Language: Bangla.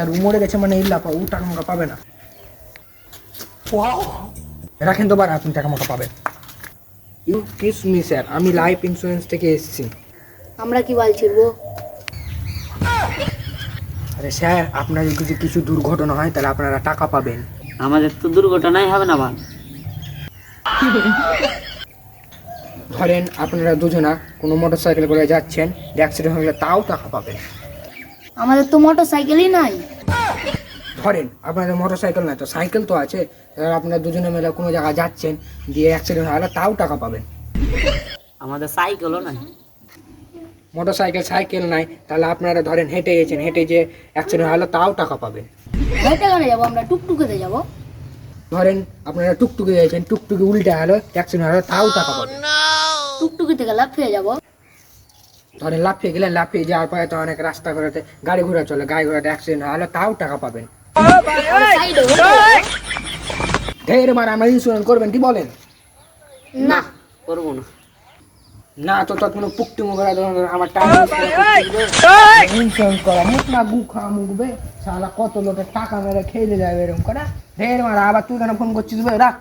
আর মরে গেছে মানে ইল্লা পাও টাকা মাকা পাবে না। রাখেন তো বার আপনি টাকা মাকা পাবেন। ইউ কিস মি স্যার, আমি লাইফ ইন্স্যুরেন্স থেকে এসেছি। আমরা কি বলছি গো? আরে স্যার, আপনার যদি কিছু দুর্ঘটনা হয় তাহলে আপনারা টাকা পাবেন। আমাদের তো দুর্ঘটনাই হবে না ভাই। ধরেন আপনারা দুজনা কোনো মোটর সাইকেল করে যাচ্ছেন, অ্যাক্সিডেন্ট হলে তাও টাকা পাবেন। আমাদের তো মোটর সাইকেলই নাই। ধরেন আপনাদের মোটর সাইকেল নাই তো সাইকেল তো আছে, এবার আপনারা দুজনে মিলে কোনো জায়গায় যাচ্ছেন, দিয়ে অ্যাক্সিডেন্ট হলে তাও টাকা পাবেন। আমাদের সাইকেলও নাই। মোটর সাইকেল নাই তাহলে আপনারা ধরেন হেঁটে গেছেন, হেঁটে যে অ্যাক্সিডেন্ট হলে তাও টাকা পাবেন। হেঁটে কেন যাবো, আমরা টুকটুকেতে যাবো। ধরেন আপনারা টুকটুকে গেছেন, টুকটুকে উল্টে হলো অ্যাক্সিডেন্ট হলে তাও টাকা পাবেন। টুকটুকি থেকে লাফিয়ে যাবো। ধরেন লাফিয়ে গেলেন, লাফিয়ে যাওয়ার পরে তো অনেক রাস্তা ঘোরাতে গাড়ি ঘোড়া চলে, গাড়ি ঘোড়াতে অ্যাক্সিডেন্ট হলে তাও টাকা পাবেন। ঢের বার আমরা ইন্স্যুরেন্স করবেন কি বলেন? না, করবো না। না তো তখন পুকটি মুখ আমার টাকা ইন্স্যুরেন্স করা মুখ না গু খাওয়া মুখবে, সালা কত লোকের টাকা মেরে খেলে যাবে এরকম করে। ঢের মারা আবার তুই কেন ফোন করছিস? রাখ।